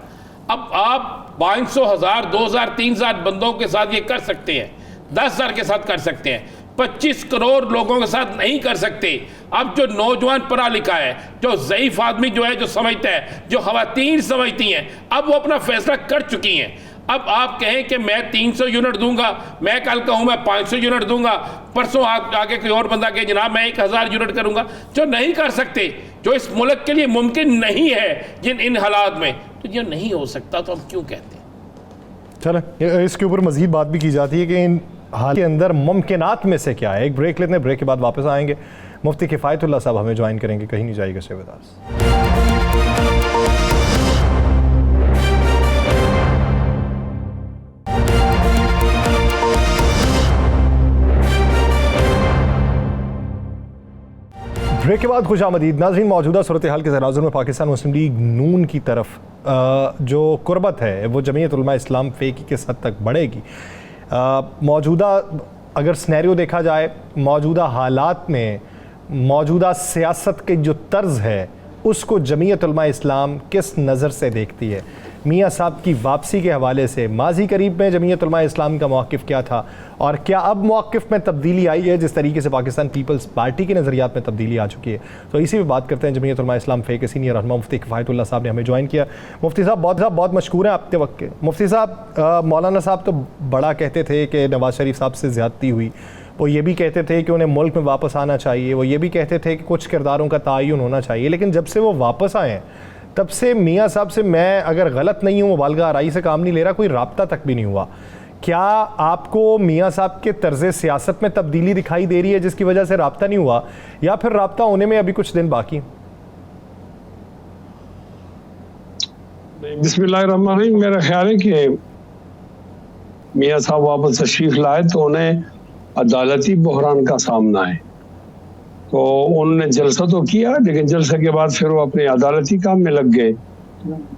अब आप 500, 1000, 2000, 3000 बंदों के साथ ये कर सकते हैं, 10,000 के साथ कर सकते हैं, 25 करोड़ लोगों के साथ नहीं कर सकते। अब जो नौजवान पढ़ा लिखा है, जो ज़ईफ़ आदमी जो है, जो समझता है, जो ख़वातीन समझती हैं, अब वो अपना फैसला कर चुकी हैं। अब आप कहें कि मैं 300 यूनिट दूंगा, मैं कल कहूँ मैं 500 यूनिट दूंगा, परसों आगे कोई और बंदा कहे जनाब मैं 1000 यूनिट करूंगा, जो नहीं कर सकते, जो इस मुल्क के लिए मुमकिन नहीं है जिन इन हालात में, तो ये नहीं हो सकता, तो हम क्यों कहते हैं? चलें, इसके ऊपर मजीद बात भी की जाती है कि इन हाल के अंदर मुमकिनात में से क्या है। एक ब्रेक लेते हैं, ब्रेक के बाद वापस आएंगे। मुफ्ती किफ़ायतुल्लाह साहब हमें ज्वाइन करेंगे, कहीं नहीं जाएगा शेवदास। ब्रेक के बाद खुशामदीद नाज़रीन। मौजूदा सूरत हाल के ज़राज़ुर में पाकिस्तान मुस्लिम लीग नून की तरफ जो कुर्बत है वो जमीयत उलमा इस्लाम फ़ेकी किस हद तक बढ़ेगी। मौजूदा अगर स्नैरियो देखा जाए, मौजूदा हालात में मौजूदा सियासत के जो तर्ज है उसको जमीयत उलमा इस्लाम किस नज़र से देखती है। मियाँ साहब की वापसी के हवाले से माजी करीब में जमीयत उलमा इस्लाम का मौक़िफ़ क्या था और क्या अब मौक़िफ़ में तब्दीली आई है, जिस तरीके से पाकिस्तान पीपल्स पार्टी के नज़रियात में तब्दीली आ चुकी है। तो इसी में बात करते हैं। जमीयत उलमा इस्लाम फ़े के सीनियर रहनुमा मुफ्ती किफ़ायतुल्लाह साहब ने हमें ज्वाइन किया। मुफ्ती साहब बहुत मशकूर हैं आपके वक्त के। मुफ्ती साहब, मौलाना साहब तो बड़ा कहते थे कि नवाज शरीफ साहब से ज़्यादती हुई, वो ये भी कहते थे कि उन्हें मुल्क में वापस आना चाहिए, वो ये भी कहते थे कि कुछ किरदारों का तयन होना चाहिए। लेकिन जब से वो वापस आए हैं तब से मियाँ साहब से, मैं अगर गलत नहीं हूँ, मुबालगा आराई से काम नहीं ले रहा, कोई राब्ता तक भी नहीं हुआ। क्या आपको मियाँ साहब के तर्ज़े सियासत में तब्दीली दिखाई दे रही है जिसकी वजह से राब्ता नहीं हुआ, या फिर राब्ता होने में अभी कुछ दिन बाकी? बिस्मिल्लाहिर्रहमानिर्रहीम। मेरा ख्याल है कि मियाँ साहब वापस तशरीफ लाए तो उन्हें अदालती बहरान का सामना है। तो उन्होंने जलसा तो किया, लेकिन जलसे के बाद फिर वो अपने अदालती काम में लग गए।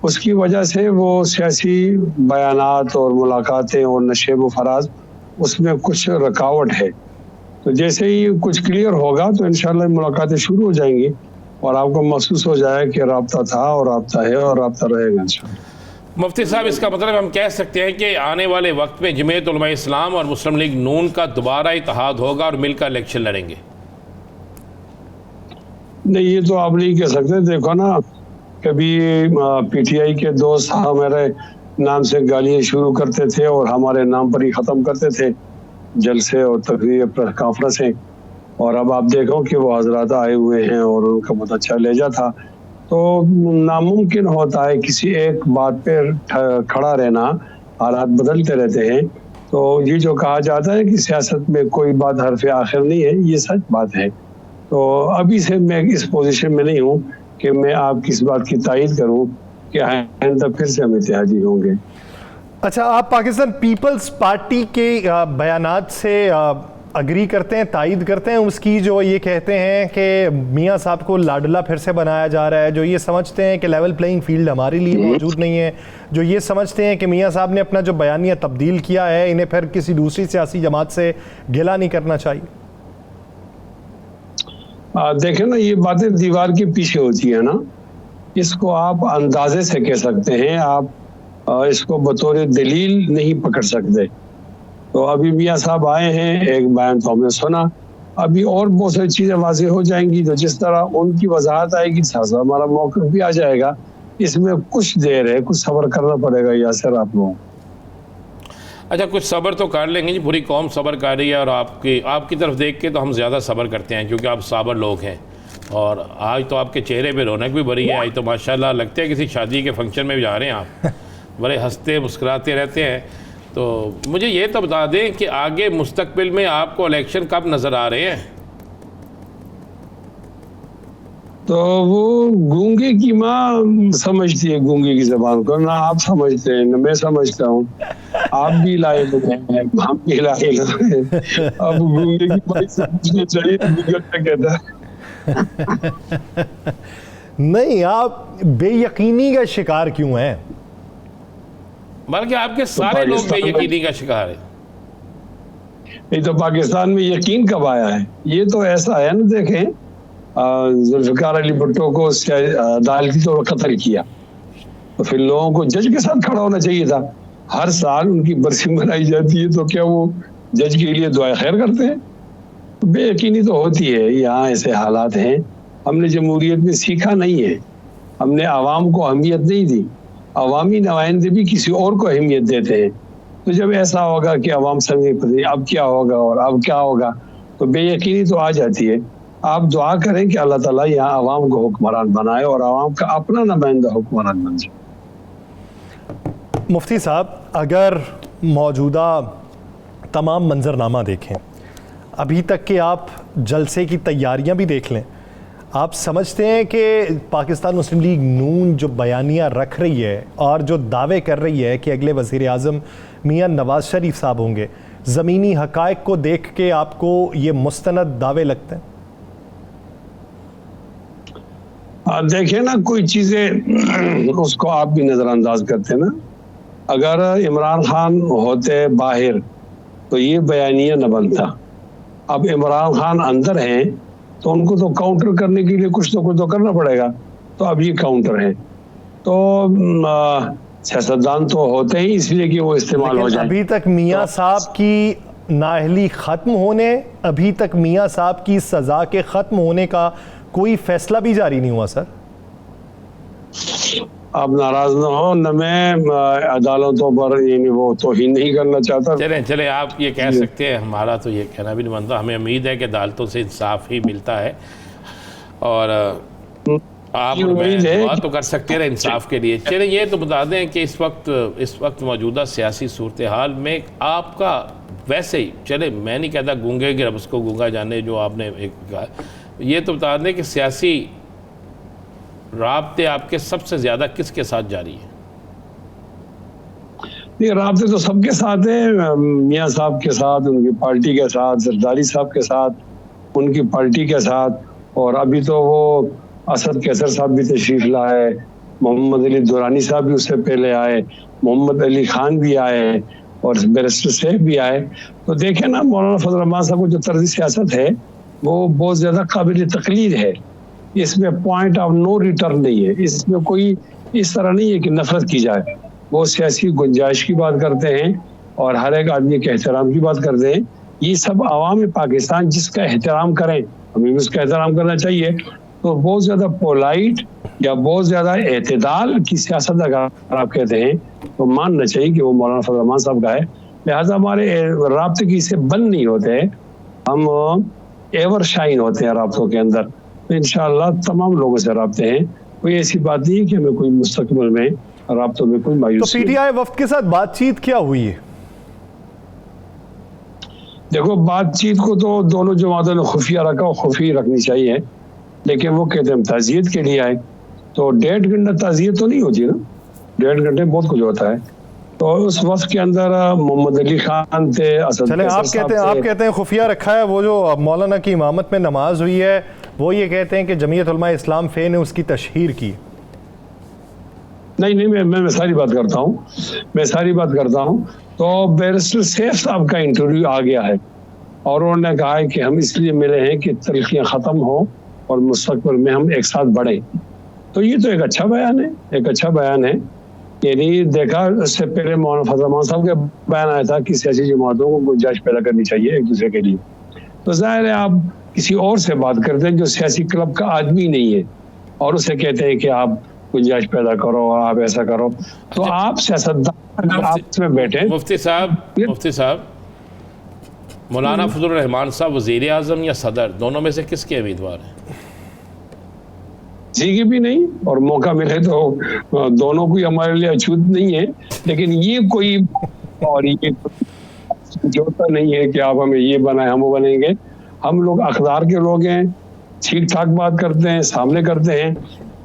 उसकी वजह से वो सियासी बयानात और मुलाकातें और नशेब व फराज, उसमें कुछ रुकावट है। तो जैसे ही कुछ क्लियर होगा तो इंशाल्लाह मुलाकातें शुरू हो जाएंगी। और आपको महसूस हो जाए कि राब्ता था और राब्ता है और राब्ता रहेगा इंशाअल्लाह। मुफ्ती साहब, इसका मतलब हम कह सकते हैं कि आने वाले वक्त में जमीयत उलमा इस्लाम और मुस्लिम लीग नून का दोबारा इत्तेहाद होगा और मिलकर इलेक्शन लड़ेंगे? नहीं, ये तो आप नहीं कह सकते। देखो ना, कभी पीटीआई के दोस्त हमारे नाम से गालियां शुरू करते थे और हमारे नाम पर ही ख़त्म करते थे जलसे और तकरीर प्रेस कॉन्फ्रेंसें, और अब आप देखो कि वो हजरात आए हुए हैं और उनका बहुत अच्छा लहजा था। तो नामुमकिन होता है किसी एक बात पे खड़ा रहना, हालात बदलते रहते हैं। तो ये जो कहा जाता है कि सियासत में कोई बात हरफ आखिर नहीं है, ये सच बात है। तो अभी से मैं इस पोजीशन में नहीं हूँ कि मैं आपकी इस बात की तायद करूँ कि आइंदा फिर से हम इत्तेहादी होंगे। अच्छा, आप पाकिस्तान पीपल्स पार्टी के बयानात से अग्री करते हैं, तायद करते हैं उसकी, जो ये कहते हैं कि मियां साहब को लाडला फिर से बनाया जा रहा है, जो ये समझते हैं कि लेवल प्लेइंग फील्ड हमारे लिए मौजूद नहीं है, जो ये समझते हैं कि मियां साहब ने अपना जो बयानिया तब्दील किया है, इन्हें फिर किसी दूसरी सियासी जमात से गिला नहीं करना चाहिए? देखें ना, ये बातें दीवार के पीछे होती है ना, इसको आप अंदाजे से कह सकते हैं, आप इसको बतौर दलील नहीं पकड़ सकते। तो अभी मियां साहब आए हैं, एक बयान तो हमने सुना, अभी और बहुत सारी चीजें वाज़ेह हो जाएंगी, तो जिस तरह उनकी वजाहत आएगी साथ हमारा मौक़िफ़ भी आ जाएगा। इसमें कुछ देर है, कुछ सब्र करना पड़ेगा यासिर आप लोगों। अच्छा, कुछ सब्र तो कर लेंगे जी, पूरी कौम सब्र कर रही है और आपकी तरफ देख के तो हम ज़्यादा सब्र करते हैं क्योंकि आप साबर लोग हैं। और आज तो आपके चेहरे पे रौनक भी बड़ी है, आज तो माशाल्लाह लगता है किसी शादी के फंक्शन में भी जा रहे हैं आप, बड़े हंसते मुस्कुराते रहते हैं। तो मुझे ये तो बता दें कि आगे मुस्तकबिल में आपको इलेक्शन कब नज़र आ रहे हैं? तो वो गूंगे की माँ समझती है गूंगे की जबान को, ना आप समझते हैं ना मैं समझता हूँ। आप भी लाए हैं, हम भी लाए हैं। अब गूंगे की माँ समझनी चाहिए, गूगल पे कहता है। नहीं, आप बेयकीनी का शिकार क्यों हैं? बल्कि आपके सारे लोग बेयकीनी का शिकार है। नहीं तो पाकिस्तान में यकीन कब आया है? ये तो ऐसा है ना, देखें जुल्फ़िकार अली भुट्टो को अदालती तौर पर कत्ल किया, तो फिर लोगों को जज के साथ खड़ा होना चाहिए था। हर साल उनकी बरसी मनाई जाती है, तो क्या वो जज के लिए दुआ खैर करते हैं? तो बेयकीनी तो होती है। यहाँ ऐसे हालात हैं, हमने जमहूरियत में सीखा नहीं है, हमने आवाम को अहमियत नहीं दी, अवामी नुमाइंदे भी किसी और को अहमियत देते हैं। तो जब ऐसा होगा कि अवाम समझे पता अब क्या होगा और अब क्या होगा, तो बेयकीनी तो आ जाती है। आप दुआ करें कि अल्लाह ताला यहाँ अवाम को हुक्मरान बनाए और अवाम का अपना नुमाइंदा हुक्मरान बन जाए। मुफ्ती साहब, अगर मौजूदा तमाम मंजरनामा देखें, अभी तक के आप जलसे की तैयारियां भी देख लें, आप समझते हैं कि पाकिस्तान मुस्लिम लीग नून जो बयानियाँ रख रही है और जो दावे कर रही है कि अगले वज़ीर आज़म मियां नवाज शरीफ साहब होंगे, ज़मीनी हक़ाइक़ को देख के आपको ये मुस्तनद दावे लगते हैं? देखिए ना, कोई चीज़ें उसको आप भी नज़रअंदाज करते हैं ना। अगर इमरान खान होते बाहर तो ये बयानिया न बनता। अब इमरान खान अंदर हैं तो उनको तो काउंटर करने के लिए कुछ तो करना पड़ेगा, तो अब ये काउंटर है। तो सियासतदान तो होते ही इसलिए कि वो इस्तेमाल हो जाए। अभी तक मियां साहब की नाअहली ख़त्म होने, अभी तक मियां साहब की सज़ा के ख़त्म होने का कोई फैसला भी जारी नहीं हुआ सर। आप नाराज ना हो, न मैं अदालतों पर यानी वो तौहीन नहीं करना चाहता। चले आप ये कह सकते हैं, हमारा तो ये कहना भी नहीं बनता। हमें उम्मीद है कि अदालतों से इंसाफ ही मिलता है और आप दुआ तो कर सकते हैं इंसाफ के लिए। चले ये तो बता दें कि इस वक्त मौजूदा सियासी सूरत हाल में आपका वैसे ही, चले मैं नहीं कहता गूंगे कि रब उसको गूंगा जाने, जो आपने एक कहा, ये तो बता दें कि सियासी राब्ते आपके सबसे ज़्यादा किसके साथ जारी है? ये राब्ते तो सबके साथ हैं, मियां साहब के साथ, उनकी पार्टी के साथ, जरदारी साहब के साथ, उनकी पार्टी के साथ, और अभी तो वो असद कैसर साहब भी तशरीफ लाए, मोहम्मद अली दुरानी साहब भी उससे पहले आए, मोहम्मद अली खान भी आए और बैरिस्टर सैफ भी आए। तो देखें ना, मौलाना फजल रहमान साहब को जो तर्ज सियासत है वो बहुत ज़्यादा काबिल तकलीद है। इसमें पॉइंट ऑफ नो रिटर्न नहीं है, इसमें कोई इस तरह नहीं है कि नफरत की जाए। वो सियासी गुंजाइश की बात करते हैं और हर एक आदमी के एहतराम की बात करते हैं। ये सब अवाम पाकिस्तान जिसका एहतराम करें, हमें भी उसका एहतराम करना चाहिए। तो बहुत ज्यादा पोलाइट या बहुत ज्यादा एतदाल की सियासत अगर आप कहते हैं तो मानना चाहिए कि वो मौलाना फजल रहमान साहब का है। लिहाजा हमारे राब्ते की से बंद नहीं होते, हम एवर शाइन होते हैं राब्तों के अंदर। तो इंशाअल्लाह तमाम लोगों से राब्ते हैं, कोई ऐसी बात नहीं है कि हमें कोई मुस्तकबिल में राब्तों में कोई मायूसी। तो पीटीआई वफ्द के साथ बातचीत क्या हुई है? देखो, बातचीत को तो दोनों जमातों ने खुफिया रखा और खुफिया रखनी चाहिए, लेकिन वो कहते हैं हम ताज़ियत के लिए आए। तो 1.5 घंटा ताज़ियत तो नहीं होती ना, 1.5 घंटे बहुत कुछ होता है। तो उस वक्त के अंदर मोहम्मद अली खान थे, चले आप कहते हैं खुफिया रखा है। वो जो मौलाना की इमामत में नमाज हुई है, वो ये कहते हैं कि जमीयत उलमा इस्लाम फे ने उसकी तशहीर की। नहीं, मैं सारी बात करता हूँ। तो बैरिस्टर सैफ साहब का इंटरव्यू आ गया है और उन्होंने कहा है कि हम इसलिए मिले हैं कि तलखियाँ ख़त्म हो और मुस्तक़बिल में हम एक साथ बढ़ें। तो ये तो एक अच्छा बयान है। यानी देखा, उससे पहले मौलाना फजल रहमान साहब का बयान आया था कि सियासी जमातों को गुंजाइश पैदा करनी चाहिए एक दूसरे के लिए। तो जाहिर है आप किसी और से बात करते हैं जो सियासी क्लब का आदमी नहीं है और उसे कहते हैं कि आप गुंजाइश पैदा करो, आप ऐसा करो। तो आप सियासतदान अगर आपस में बैठे। मुफ्ती साहब, मौलाना फजल रहमान साहब वज़ीर आज़म या सदर, दोनों में से किसके उम्मीदवार हैं? जी की भी नहीं, और मौका मिले तो दोनों को हमारे लिए अछूत नहीं है। लेकिन ये कोई और ये समझौता नहीं है कि आप हमें ये बनाए हम वो बनेंगे। हम लोग अखदार के लोग हैं, ठीक ठाक बात करते हैं, सामने करते हैं।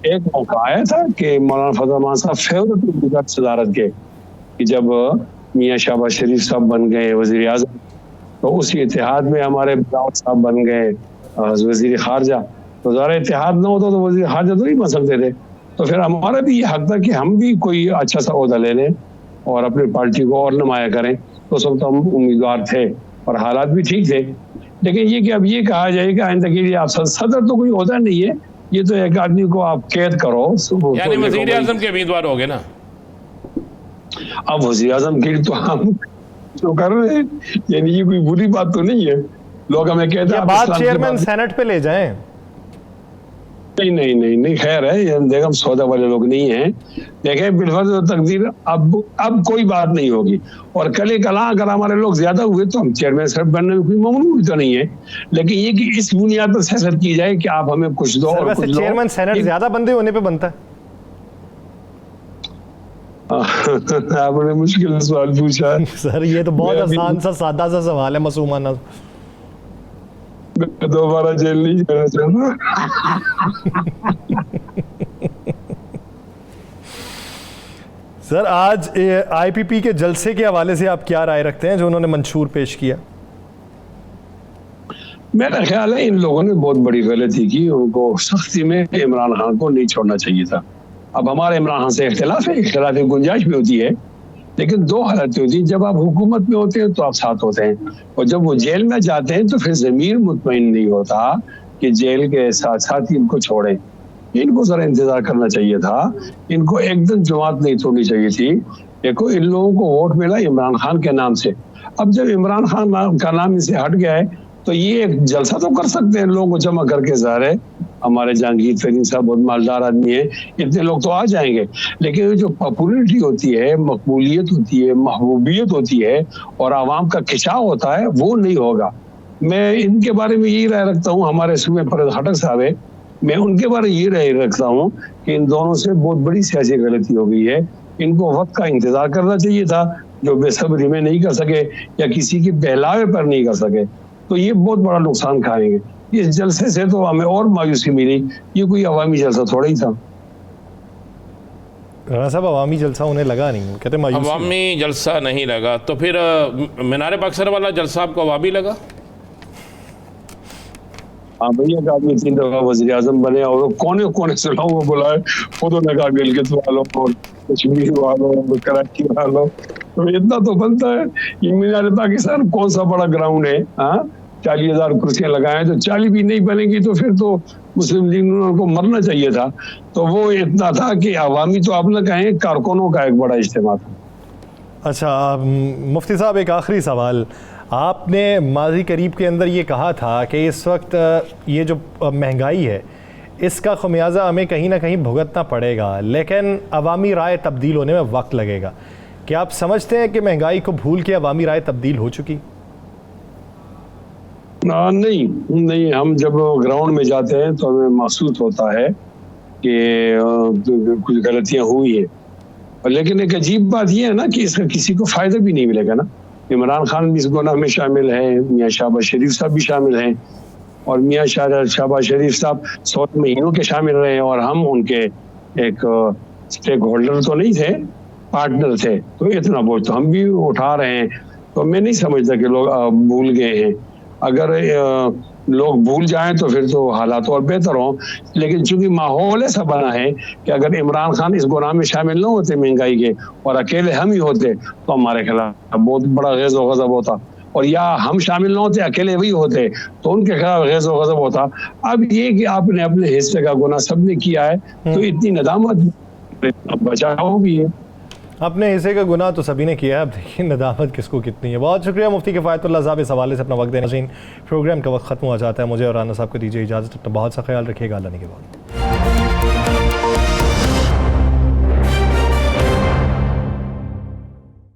एक मौका आया था कि मौलाना फजल रहमान साहब फेवरेट सदारत के, कि जब मियाँ शहबाज शरीफ साहब बन गए वज़ीर आज़म, तो उसी इत्तेहाद में हमारे बिलावल साहब बन गए वज़ीर खारजा। तो ज़रा इत्तेहाद ना होता तो वज़ीर खारजा तो नहीं बन सकते थे। तो फिर हमारा भी ये हक था कि हम भी कोई अच्छा सा ओहदा ले लें और अपनी पार्टी को और नुमाया करें। तो उस वक्त हम उम्मीदवार थे और हालात भी ठीक थे। लेकिन ये कि अब ये कहा जाए कि आइंदा के लिए आप सदर तो कोई ओहदा नहीं है, ये तो एक आदमी को आप कैद करो। यानी वज़ीर आज़म के उम्मीदवार हो गए ना। अब वज़ीर आज़म के तो हम जो कर रहे हैं, यानी ये कोई बुरी बात तो नहीं है। लोग हमें कहते हैं बात चेयरमैन सेनेट पे ले जाएं। नहीं, खैर है, ये देख हम सौदा वाले लोग नहीं हैं। देखें, बिलफर्ज तकदीर अब कोई बात नहीं होगी। और कल कला अगर हमारे लोग ज्यादा हुए तो हम चेयरमैन सेनेट बनने में कोई ममनून तो नहीं है। लेकिन ये कि इस बुनियाद पर सियासत की जाए कि आप हमें कुछ दो और कुछ चेयरमैन सेनेट ज्यादा बंदे होने पे बनता है। आपने मुश्किल सवाल पूछा है सर। ये तो बहुत आसान सा सादा सा सवाल है, मासूमाना। दोबारा जेल नहीं जाना चाहता। सर, आज आईपीपी के जलसे के हवाले से आप क्या राय रखते हैं जो उन्होंने मंशूर पेश किया? मेरा ख्याल है इन लोगों ने बहुत बड़ी गलती की। उनको सख्ती में इमरान खान को नहीं छोड़ना चाहिए था। अब हमारे इमरान खान से इख्तिलाफ की गुंजाइश भी होती है, लेकिन दो हालतें होती हैं। जब आप हुकूमत में होते हैं तो आप साथ होते हैं, और जब वो जेल में जाते हैं तो फिर ज़मीर मुतमईन नहीं होता कि जेल के साथ साथ ही इनको छोड़ें। इनको जरा इंतजार करना चाहिए था, इनको एकदम जमात नहीं तोड़नी चाहिए थी। देखो, इन लोगों को वोट मिला इमरान खान के नाम से। अब जब इमरान खान का नाम इनसे हट गया है तो ये एक जलसा तो कर सकते हैं लोगों को जमा करके। ज़ाहिर है हमारे जहांगीर तरीन साहब बहुत मालदार आदमी है, इतने लोग तो आ जाएंगे। लेकिन जो पॉपुलरिटी होती है, मकबूलियत होती है, महबूबियत होती है और आवाम का खिंचाव होता है, वो नहीं होगा। मैं इनके बारे में यही राय रखता हूँ। हमारे सूबे पर खटक साहब है, मैं उनके बारे में ये राय रखता हूँ कि इन दोनों से बहुत बड़ी सियासी गलती हो गई है। इनको वक्त का इंतजार करना चाहिए था, जो बेसब्री में नहीं कर सके या किसी के बहलावे पर नहीं कर सके, तो ये बहुत बड़ा नुकसान खाएंगे। इस जलसे से तो हमें और मायूसी मिली। ये कोई अवामी जलसा थोड़ा ही था। राणा साहब, अवामी जलसा उन्हें लगा नहीं, कहते मायूसी। अवामी जलसा नहीं लगा तो फिर मीनार बक्सर वाला जलसा आपको अवामी लगा? हाँ भैया, एक आदमी 3 दफा वज़ीर आज़म बने और कोने कोने से लोगों को बुलाए, खुद ने कहा गिलगित वालों और कश्मीर वालों और कराची वालों। तो इतना तो बनता है। ये मीनार पाकिस्तान कौन सा बड़ा ग्राउंड है? हाँ, 40,000 कुर्सियां लगाए तो 40 भी नहीं बनेगी तो फिर तो मुस्लिम लीग ने उनको मरना चाहिए था। तो वो इतना था कि अवामी तो आप न कहें, कारकुनों का एक बड़ा इज्तिमा था। अच्छा मुफ्ती साहब, एक आखिरी सवाल। आपने माजी करीब के अंदर ये कहा था कि इस वक्त ये जो महंगाई है इसका खमियाजा हमें कहीं ना कहीं भुगतना पड़ेगा, लेकिन अवामी राय तब्दील होने में वक्त लगेगा। क्या आप समझते हैं कि महंगाई को भूल के अवामी राय तब्दील हो चुकी? नहीं, हम जब ग्राउंड में जाते हैं तो हमें महसूस होता है कि कुछ गलतियां हुई है, लेकिन एक अजीब बात यह है ना कि इसका किसी को फायदा भी नहीं मिलेगा ना। इमरान खान भी इस गुनाह में शामिल है, मियाँ शहबाज शरीफ साहब भी शामिल हैं, और मियाँ शहबाज शरीफ साहब 100 महीनों के शामिल रहे और हम उनके एक स्टेक होल्डर तो नहीं थे, पार्टनर थे। तो इतना बोझ तो हम भी उठा रहे हैं। तो मैं नहीं समझता कि लोग भूल गए हैं। अगर लोग भूल जाएं तो फिर तो हालात और बेहतर हों, लेकिन चूंकि माहौल ऐसा बना है कि अगर इमरान खान इस गुनाह में शामिल न होते महंगाई के और अकेले हम ही होते तो हमारे खिलाफ बहुत बड़ा गैज़ व गज़ब होता, और या हम शामिल न होते, अकेले वही होते तो उनके खिलाफ गैज़ व गज़ब होता। अब ये कि आपने अपने हिस्से का गुनाह सबने किया है तो इतनी नदामत, बचाव भी है। अपने हिस्से का गुनाह तो सभी ने किया है, अब देखिए नदामत किसको कितनी है। बहुत शुक्रिया मुफ्ती किफ़ायतुल्लाह साहब इस हवाले से अपना वक्त देना। प्रोग्राम का वक्त ख़त्म हो जाता है। मुझे और राना साहब को दीजिए इजाज़त। अपना बहुत सा ख्याल रखिएगा। अल्लाह ने के बाद।